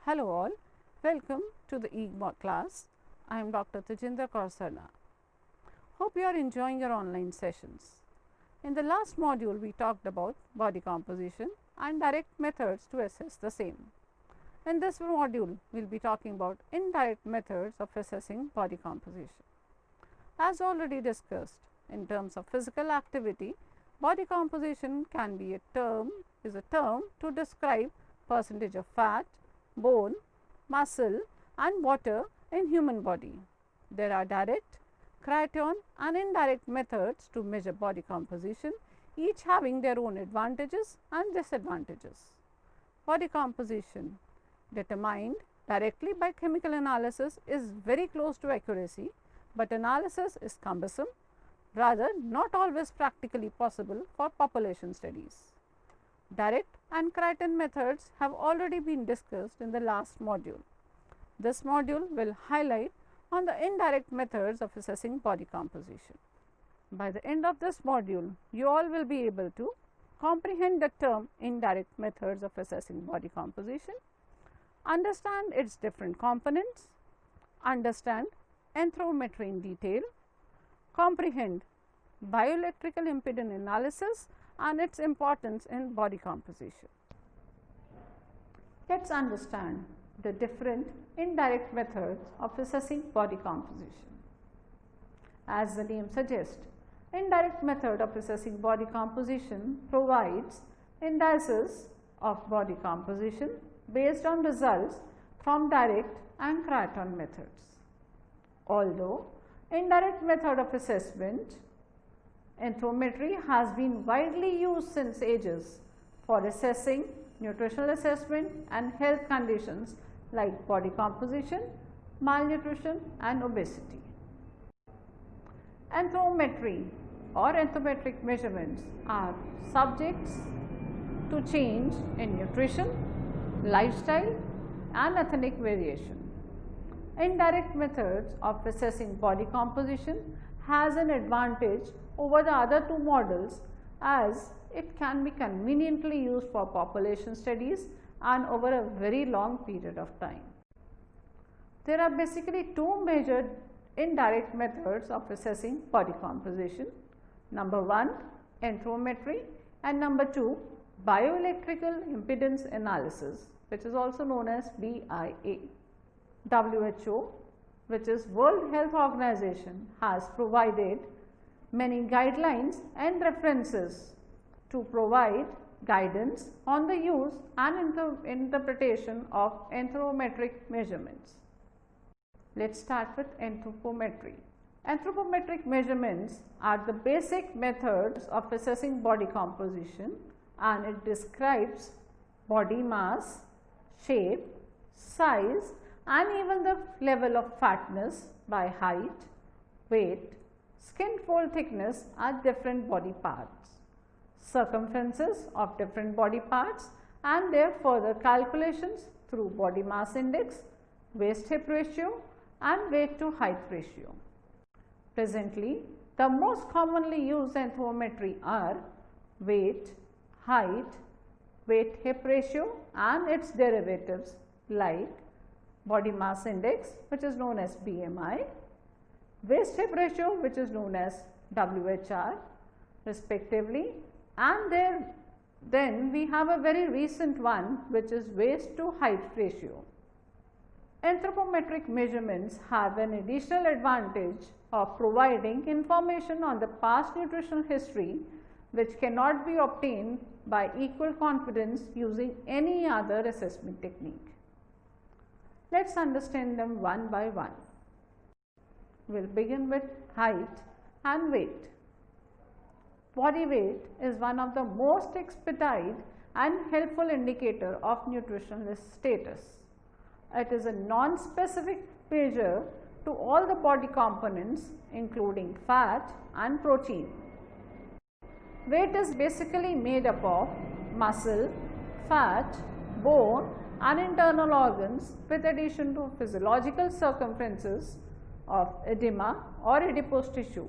Hello all, welcome to the EGMOD class. I am Dr. Tejinder Kaur. Hope you are enjoying your online sessions. In the last module, we talked about body composition and direct methods to assess the same. In this module, we will be talking about indirect methods of assessing body composition. As already discussed, in terms of physical activity, body composition can be a term to describe percentage of fat, bone, muscle and water in human body. There are direct, criterion and indirect methods to measure body composition, each having their own advantages and disadvantages. Body composition determined directly by chemical analysis is very close to accuracy, but analysis is cumbersome, rather not always practically possible for population studies. Direct and criterion methods have already been discussed in the last module. This module will highlight on the indirect methods of assessing body composition. By the end of this module, you all will be able to comprehend the term indirect methods of assessing body composition, understand its different components, understand anthropometry in detail, comprehend bioelectrical impedance analysis and its importance in body composition. Let us understand the different indirect methods of assessing body composition. As the name suggests, indirect method of assessing body composition provides indices of body composition based on results from direct and criterion methods. Although indirect method of assessment, anthropometry has been widely used since ages for assessing nutritional assessment and health conditions like body composition, malnutrition and obesity. Anthropometry or anthropometric measurements are subjects to change in nutrition, lifestyle and ethnic variation. Indirect methods of assessing body composition has an advantage over the other two models as it can be conveniently used for population studies and over a very long period of time. There are basically two major indirect methods of assessing body composition. Number one, anthropometry, and number two, bioelectrical impedance analysis, which is also known as BIA. WHO, which is World Health Organization, has provided many guidelines and references to provide guidance on the use and interpretation of anthropometric measurements. Let us start with anthropometry. Anthropometric measurements are the basic methods of assessing body composition, and it describes body mass, shape, size and even the level of fatness by height, weight, skin fold thickness at different body parts, circumferences of different body parts and their further calculations through body mass index, waist hip ratio and weight to height ratio. Presently, the most commonly used anthropometry are weight, height, weight hip ratio and its derivatives like body mass index, which is known as BMI, waist hip ratio, which is known as WHR respectively, and then we have a very recent one, which is waist to height ratio. Anthropometric measurements have an additional advantage of providing information on the past nutritional history, which cannot be obtained by equal confidence using any other assessment technique. Let us understand them one by one. We will begin with height and weight. Body weight is one of the most expedited and helpful indicator of nutritional status. It is a non-specific measure to all the body components including fat and protein. Weight is basically made up of muscle, fat, bone and internal organs with addition to physiological circumferences of edema or adipose tissue,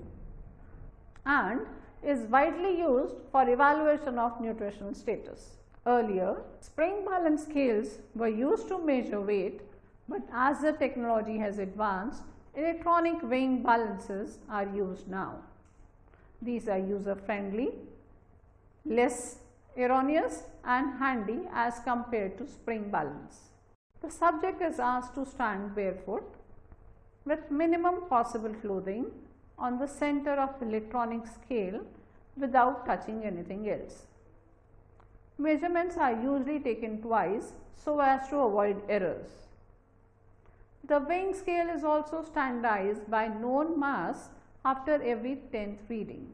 and is widely used for evaluation of nutritional status. Earlier, spring balance scales were used to measure weight, but as the technology has advanced, electronic weighing balances are used now. These are user friendly, less erroneous and handy as compared to spring balance. The subject is asked to stand barefoot with minimum possible clothing on the center of electronic scale without touching anything else. Measurements are usually taken twice so as to avoid errors. The weighing scale is also standardized by known mass after every 10th reading.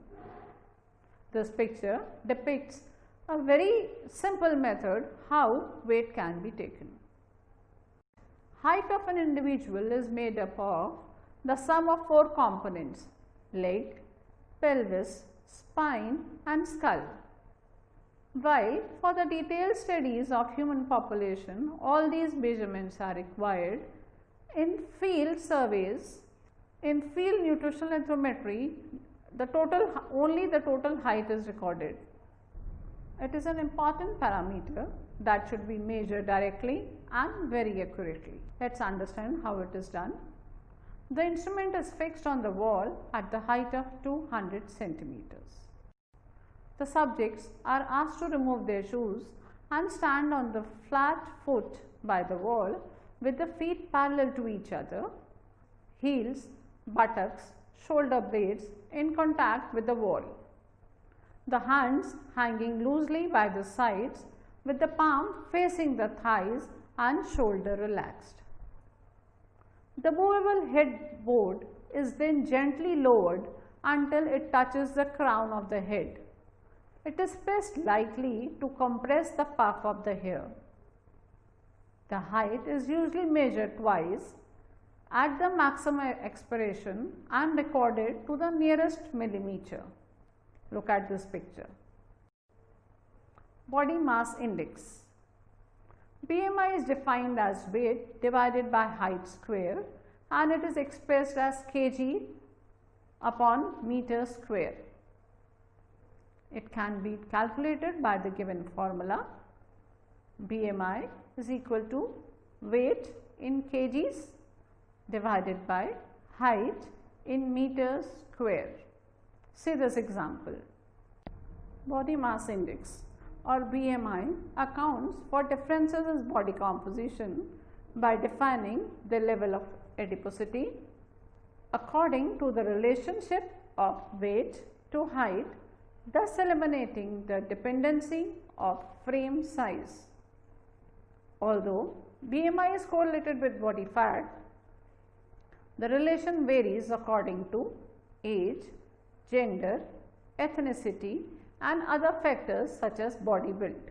This picture depicts a very simple method how weight can be taken. Height of an individual is made up of the sum of 4 components: leg, pelvis, spine and skull. While for the detailed studies of human population, all these measurements are required, in field surveys, in field nutritional anthropometry, only the total height is recorded. It is an important parameter that should be measured directly and very accurately. Let's understand how it is done. The instrument is fixed on the wall at the height of 200 centimeters. The subjects are asked to remove their shoes and stand on the flat foot by the wall with the feet parallel to each other, heels, buttocks, shoulder blades in contact with the wall. The hands hanging loosely by the sides with the palm facing the thighs and shoulder relaxed. The movable headboard is then gently lowered until it touches the crown of the head. It is pressed lightly to compress the puff of the hair. The height is usually measured twice at the maximum expiration and recorded to the nearest millimeter. Look at this picture. Body mass index. BMI is defined as weight divided by height square and it is expressed as kg upon meter square. It can be calculated by the given formula. BMI is equal to weight in kgs divided by height in meters square. See this example. Body mass index or BMI accounts for differences in body composition by defining the level of adiposity according to the relationship of weight to height, thus eliminating the dependency of frame size. Although BMI is correlated with body fat, the relation varies according to age, gender, ethnicity and other factors such as body build.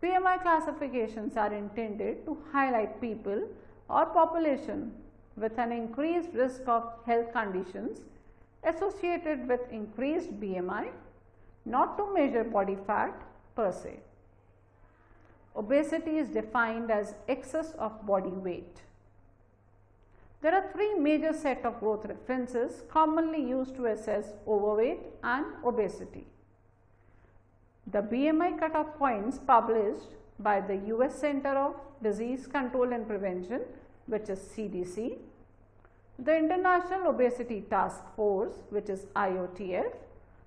BMI classifications are intended to highlight people or population with an increased risk of health conditions associated with increased BMI, not to measure body fat per se. Obesity is defined as excess of body weight. There are 3 major set of growth references commonly used to assess overweight and obesity. The BMI cutoff points published by the US Center of Disease Control and Prevention, which is CDC, the International Obesity Task Force, which is IOTF,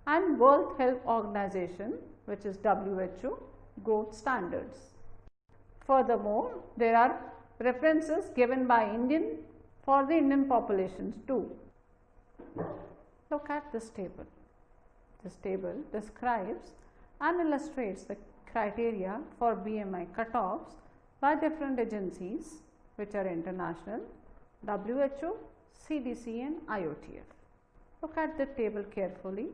and World Health Organization, which is WHO, growth standards. Furthermore, there are references given by for the Indian populations too. Look at this table. This table describes and illustrates the criteria for BMI cutoffs by different agencies which are international, WHO, CDC and IOTF. Look at the table carefully.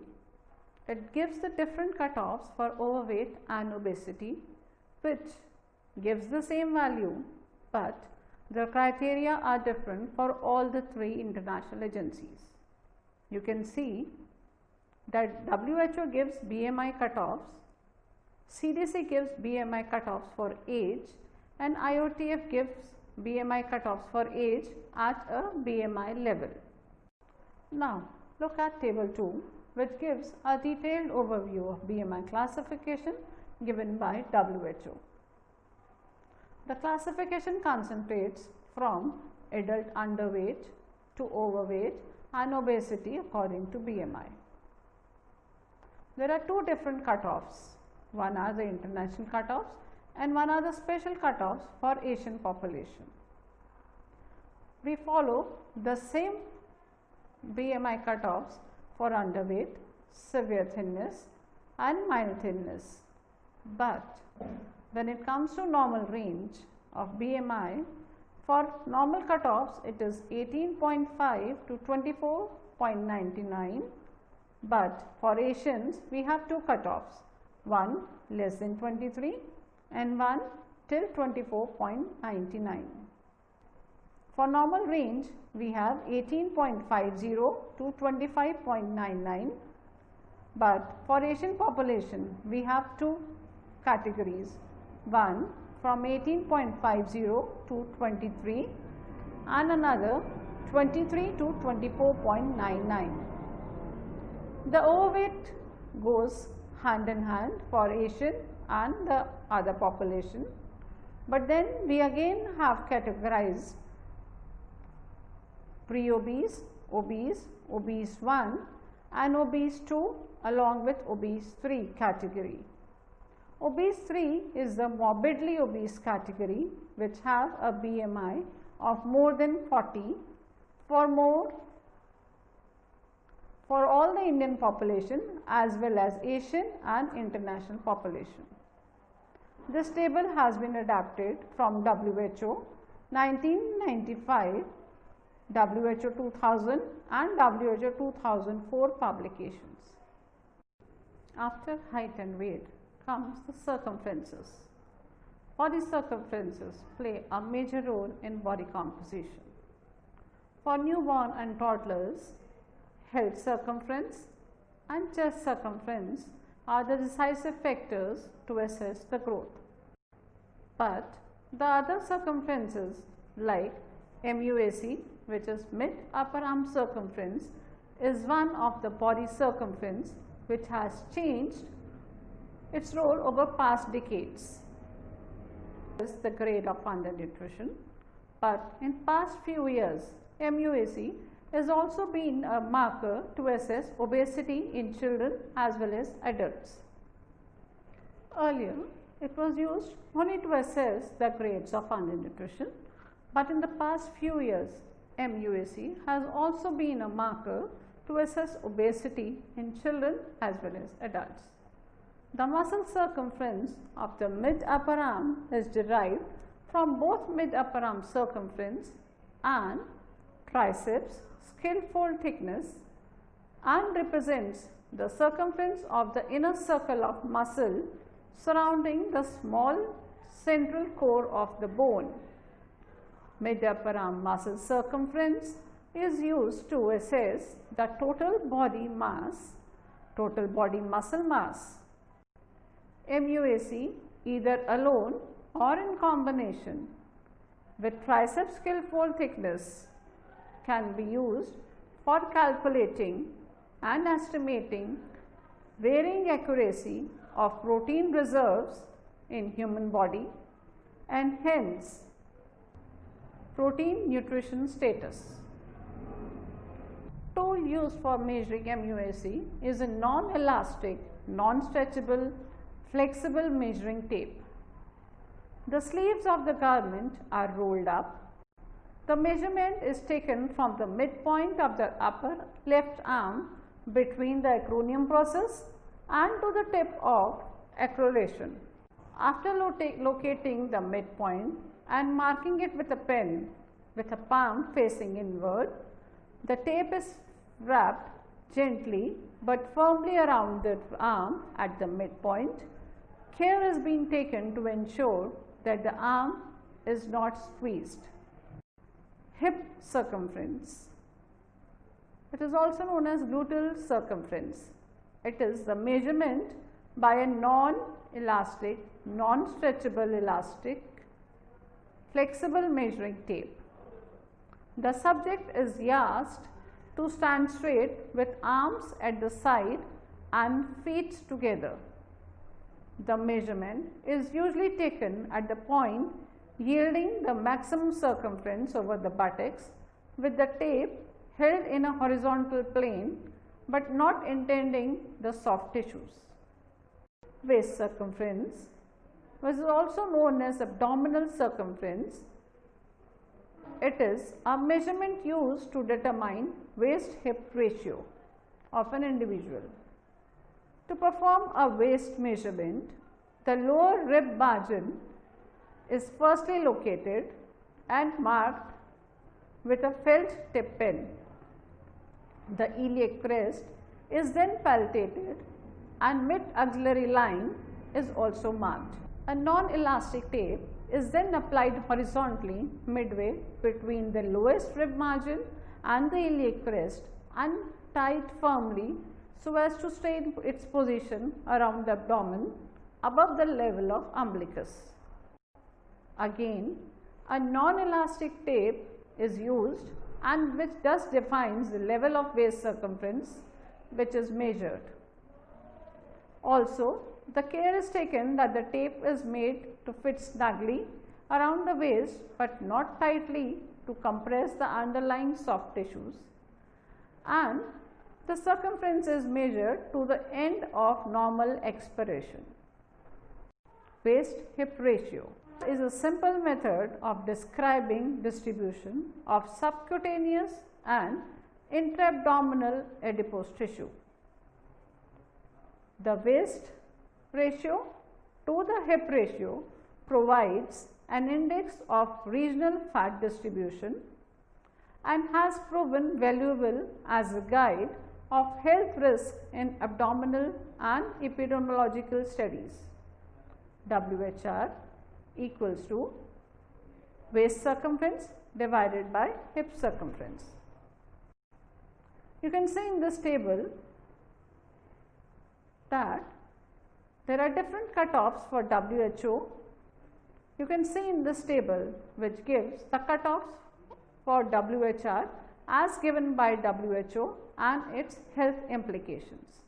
It gives the different cutoffs for overweight and obesity, which gives the same value, but the criteria are different for all the 3 international agencies. You can see that WHO gives BMI cutoffs, CDC gives BMI cutoffs for age and IOTF gives BMI cutoffs for age at a BMI level. Now, look at table 2 which gives a detailed overview of BMI classification given by WHO. The classification concentrates from adult underweight to overweight and obesity according to BMI. There are two different cutoffs. One are the international cutoffs and one are the special cutoffs for Asian population. We follow the same BMI cutoffs for underweight, severe thinness and mild thinness. But when it comes to normal range of BMI, for normal cutoffs it is 18.5 to 24.99, but for Asians we have two cutoffs, one less than 23 and one till 24.99. For normal range we have 18.50 to 25.99, but for Asian population we have two categories, one from 18.50 to 23 and another 23 to 24.99. The overweight goes hand in hand for Asian and the other population, but then we again have categorized pre-obese, obese, obese 1 and obese 2 along with obese 3 category. Obese 3 is the morbidly obese category which have a BMI of more than 40 for all the Indian population as well as Asian and international population. This table has been adapted from WHO 1995, WHO 2000 and WHO 2004 publications. After height and weight comes the circumferences. Body circumferences play a major role in body composition. For newborn and toddlers, head circumference and chest circumference are the decisive factors to assess the growth. But the other circumferences like MUAC, which is mid-upper arm circumference, is one of the body circumference which has changed its role over past decades. This is the grade of undernutrition, but in past few years MUAC has also been a marker to assess obesity in children as well as adults. Earlier it was used only to assess the grades of undernutrition, but in the past few years MUAC has also been a marker to assess obesity in children as well as adults. The muscle circumference of the mid-upper arm is derived from both mid-upper arm circumference and triceps scale fold thickness and represents the circumference of the inner circle of muscle surrounding the small central core of the bone. Mid-upper arm muscle circumference is used to assess the total body mass, total body muscle mass. MUAC either alone or in combination with triceps scale fold thickness can be used for calculating and estimating varying accuracy of protein reserves in human body and hence protein nutrition status. Tool used for measuring MUAC is a non-elastic, non-stretchable, flexible measuring tape. The sleeves of the garment are rolled up. The measurement is taken from the midpoint of the upper left arm between the acromion process and to the tip of accroration. After locating the midpoint and marking it with a pen with a palm facing inward, the tape is wrapped gently but firmly around the arm at the midpoint. Care is being taken to ensure that the arm is not squeezed. Hip circumference. It is also known as gluteal circumference. It is the measurement by a non-elastic, non-stretchable elastic, flexible measuring tape. The subject is asked to stand straight with arms at the side and feet together. The measurement is usually taken at the point yielding the maximum circumference over the buttocks, with the tape held in a horizontal plane but not intending the soft tissues. Waist circumference, which is also known as abdominal circumference. It is a measurement used to determine waist-hip ratio of an individual. To perform a waist measurement, the lower rib margin is firstly located and marked with a felt tip pen. The iliac crest is then palpated and mid-axillary line is also marked. A non-elastic tape is then applied horizontally midway between the lowest rib margin and the iliac crest and tied firmly so as to stay in its position around the abdomen above the level of umbilicus. Again, a non-elastic tape is used and which thus defines the level of waist circumference which is measured. Also, the care is taken that the tape is made to fit snugly around the waist but not tightly to compress the underlying soft tissues, and the circumference is measured to the end of normal expiration. Waist-hip ratio is a simple method of describing distribution of subcutaneous and intra-abdominal adipose tissue. The waist ratio to the hip ratio provides an index of regional fat distribution and has proven valuable as a guide of health risk in abdominal and epidemiological studies. WHR equals to waist circumference divided by hip circumference. You can see in this table that there are different cutoffs for WHO. You can see in this table which gives the cutoffs for WHR as given by WHO and its health implications.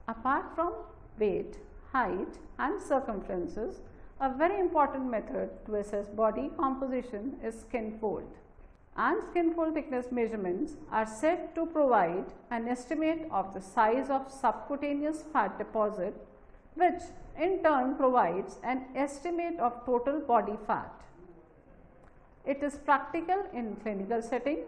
Apart from weight, height and circumferences, a very important method to assess body composition is skin fold. And skin fold thickness measurements are said to provide an estimate of the size of subcutaneous fat deposit, which in turn provides an estimate of total body fat. It is practical in clinical setting,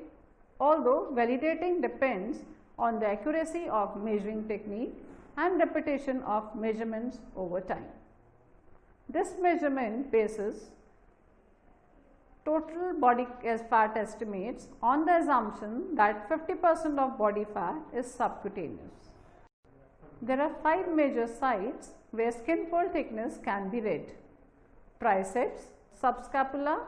although validating depends on the accuracy of measuring technique and repetition of measurements over time. This measurement bases total body fat estimates on the assumption that 50% of body fat is subcutaneous. There are 5 major sites where skin fold thickness can be read: triceps, subscapula,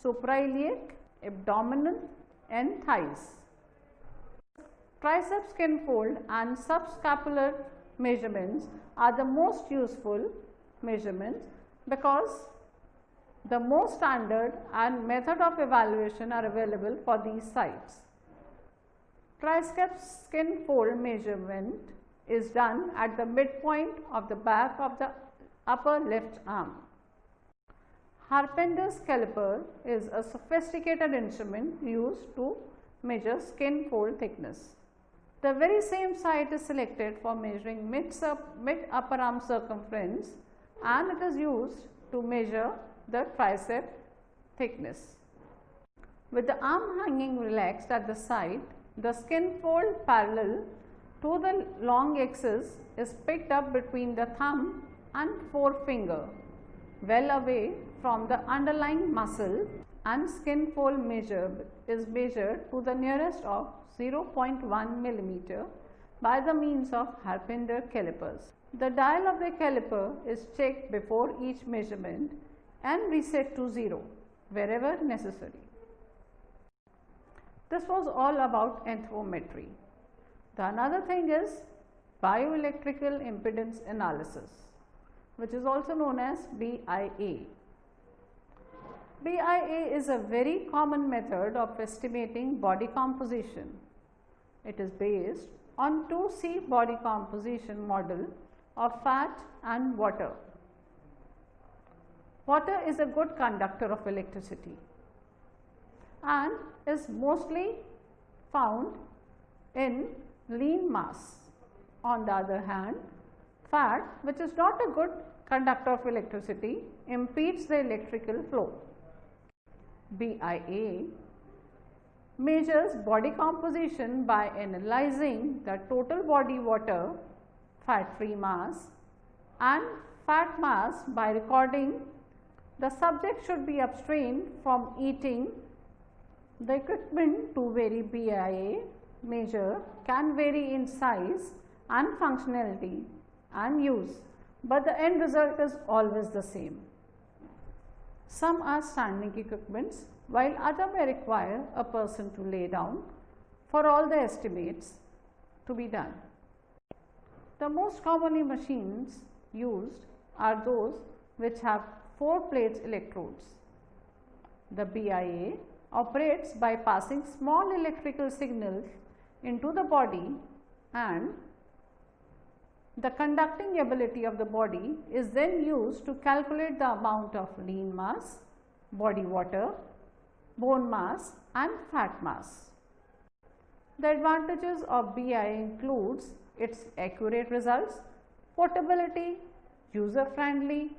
suprailiac, abdominal and thighs. Tricep skin fold and subscapular measurements are the most useful measurements because the most standard and method of evaluation are available for these sites. Tricep skin fold measurement is done at the midpoint of the back of the upper left arm. Harpender's caliper is a sophisticated instrument used to measure skin fold thickness. The very same site is selected for measuring mid-upper arm circumference, and it is used to measure the tricep thickness. With the arm hanging relaxed at the side, the skin fold parallel to the long axis is picked up between the thumb and forefinger, well away from the underlying muscle, and skin fold is measured to the nearest of 0.1 millimeter by the means of Harpender calipers. The dial of the caliper is checked before each measurement and reset to 0 wherever necessary. This was all about anthropometry. The another thing is bioelectrical impedance analysis, which is also known as BIA. BIA is a very common method of estimating body composition. It is based on 2C body composition model of fat and water. Water is a good conductor of electricity and is mostly found in lean mass. On the other hand, fat, which is not a good conductor of electricity, impedes the electrical flow. BIA measures body composition by analyzing the total body water, fat free mass and fat mass by recording. The subject should be abstained from eating. The equipment to vary BIA measure can vary in size and functionality and use, but the end result is always the same. Some are standing equipments, while other may require a person to lay down for all the estimates to be done. The most commonly machines used are those which have 4 plates electrodes. The BIA operates by passing small electrical signals into the body, and the conducting ability of the body is then used to calculate the amount of lean mass, body water, bone mass and fat mass. The advantages of BIA includes its accurate results, portability, user friendly,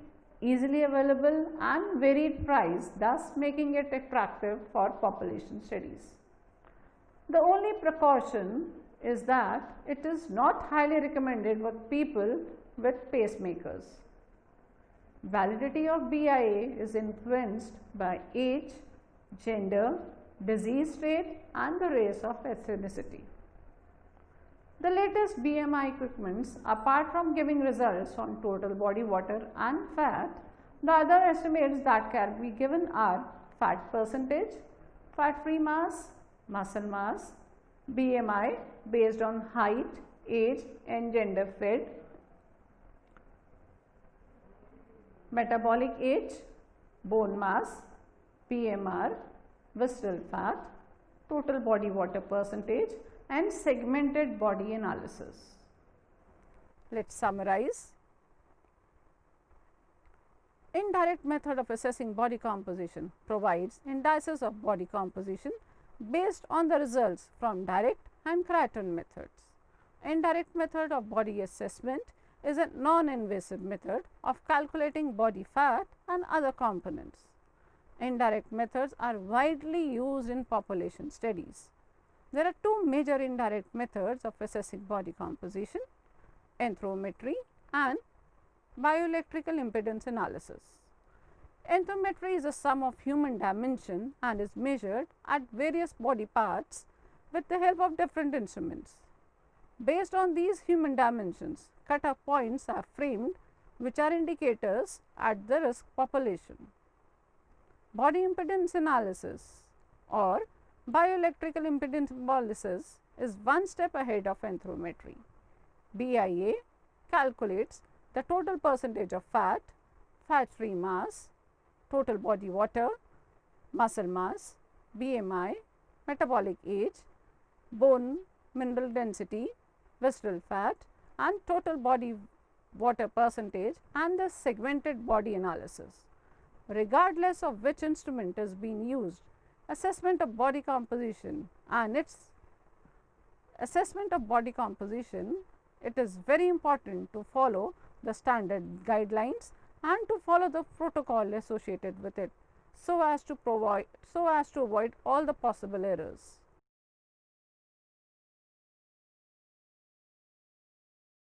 easily available and varied price, thus making it attractive for population studies. The only precaution is that it is not highly recommended with people with pacemakers. Validity of BIA is influenced by age, gender, disease state and the race of ethnicity. The latest BMI equipments, apart from giving results on total body water and fat, the other estimates that can be given are fat percentage, fat free mass, muscle mass, BMI based on height, age and gender fit, metabolic age, bone mass, PMR, visceral fat, total body water percentage and segmented body analysis. Let us summarize. Indirect method of assessing body composition provides indices of body composition based on the results from direct and criterion methods. Indirect method of body assessment is a non-invasive method of calculating body fat and other components. Indirect methods are widely used in population studies. There are 2 major indirect methods of assessing body composition: anthropometry and bioelectrical impedance analysis. Anthropometry is a sum of human dimension and is measured at various body parts with the help of different instruments. Based on these human dimensions, cut-off points are framed which are indicators at the risk population. Body impedance analysis or bioelectrical impedance analysis is one step ahead of anthropometry. BIA calculates the total percentage of fat, fat-free mass, total body water, muscle mass, BMI, metabolic age, bone mineral density, visceral fat and total body water percentage and the segmented body analysis. Regardless of which instrument is being used, assessment of body composition and its assessment of body composition, it is very important to follow the standard guidelines and to follow the protocol associated with it so as to avoid all the possible errors.